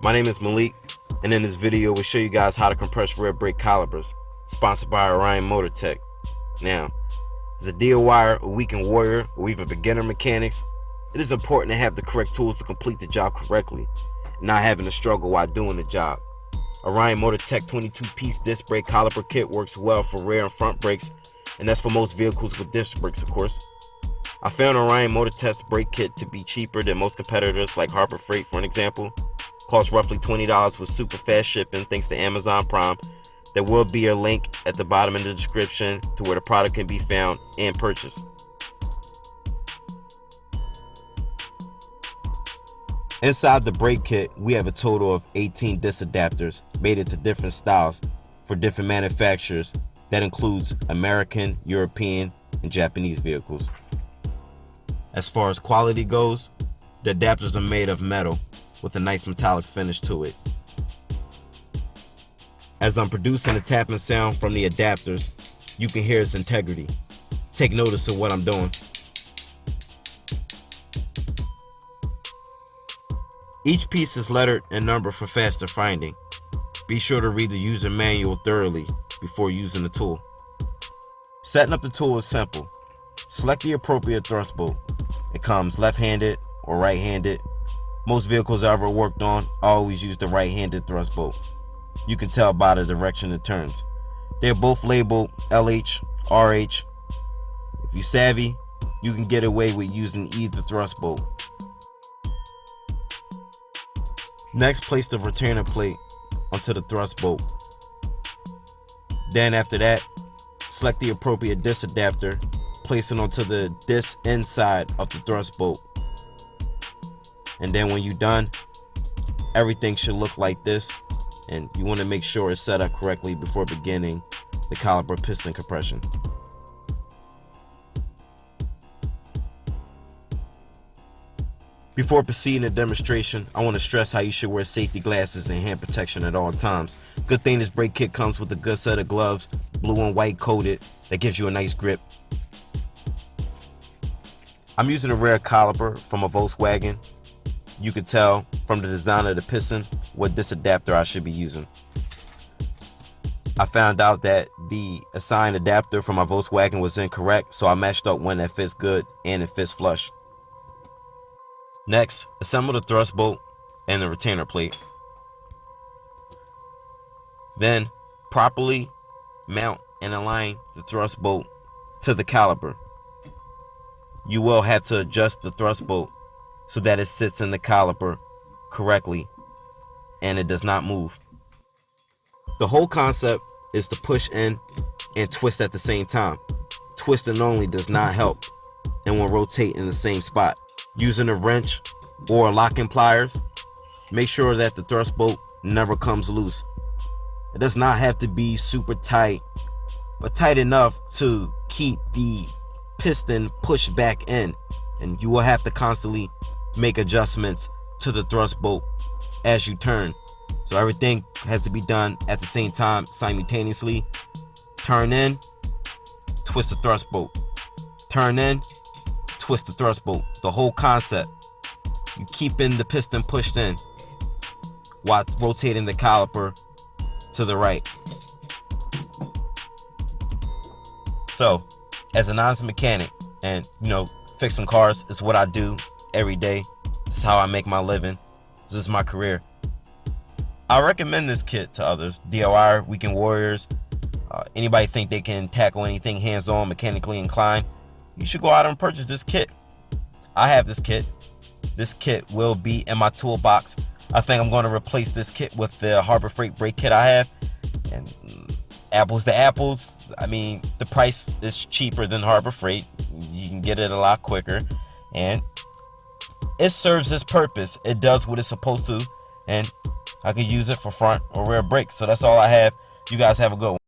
My name is Malik, and in this video we'll show you guys how to compress rear brake calipers, sponsored by Orion Motor Tech. Now, as a DIY or weekend warrior or even beginner mechanics, it is important to have the correct tools to complete the job correctly, and not having to struggle while doing the job. Orion Motor Tech 22-piece disc brake caliper kit works well for rear and front brakes, and that's for most vehicles with disc brakes, of course. I found Orion Motor Tech's brake kit to be cheaper than most competitors like Harbor Freight, for an example. Costs roughly $20 with super fast shipping thanks to Amazon Prime. There will be a link at the bottom in the description to where the product can be found and purchased. Inside the brake kit, we have a total of 18 disc adapters made into different styles for different manufacturers. That includes American, European, and Japanese vehicles. As far as quality goes, the adapters are made of metal with a nice metallic finish to it. As I'm producing a tapping sound from the adapters, you can hear its integrity. Take notice of what I'm doing. Each piece is lettered and numbered for faster finding. Be sure to read the user manual thoroughly before using the tool. Setting up the tool is simple. Select the appropriate thrust bolt. It comes left-handed or right-handed. Most vehicles I ever worked on always use the right-handed thrust bolt. You can tell by the direction it turns. They're both labeled LH, RH. If you're savvy, you can get away with using either thrust bolt. Next, place the retainer plate onto the thrust bolt. Then after that, select the appropriate disc adapter, place it onto the disc inside of the thrust bolt. And then when you're done, everything should look like this, and you want to make sure it's set up correctly before beginning the caliper piston compression. Before proceeding the demonstration, I want to stress how you should wear safety glasses and hand protection at all times. Good thing this brake kit comes with a good set of gloves, blue and white coated, that gives you a nice grip. I'm using a rear caliper from a Volkswagen. You can tell from the design of the piston what disc adapter I should be using. I found out that the assigned adapter for my Volkswagen was incorrect, so I matched up one that fits good and it fits flush. Next, assemble the thrust bolt and the retainer plate. Then, properly mount and align the thrust bolt to the caliper. You will have to adjust the thrust bolt so that it sits in the caliper correctly and it does not move. The whole concept is to push in and twist at the same time. Twisting only does not help and will rotate in the same spot. Using a wrench or locking pliers, make sure that the thrust bolt never comes loose. It does not have to be super tight, but tight enough to keep the piston pushed back in, and you will have to constantly make adjustments to the thrust bolt as you turn. So everything has to be done at the same time simultaneously. Turn in, twist the thrust bolt. Turn in, twist the thrust bolt. The whole concept, you keeping the piston pushed in while rotating the caliper to the right. So, as an honest mechanic, and fixing cars is what I do every day. This is how I make my living. This is my career. I recommend this kit to others. DIY, weekend warriors, anybody think they can tackle anything hands-on, mechanically inclined, you should go out and purchase this kit. I have this kit. This kit will be in my toolbox. I think I'm going to replace this kit with the Harbor Freight brake kit I have. And apples to apples, I mean, the price is cheaper than Harbor Freight. You can get it a lot quicker. And it serves its purpose. It does what it's supposed to. And I could use it for front or rear brakes. So that's all I have. You guys have a good one.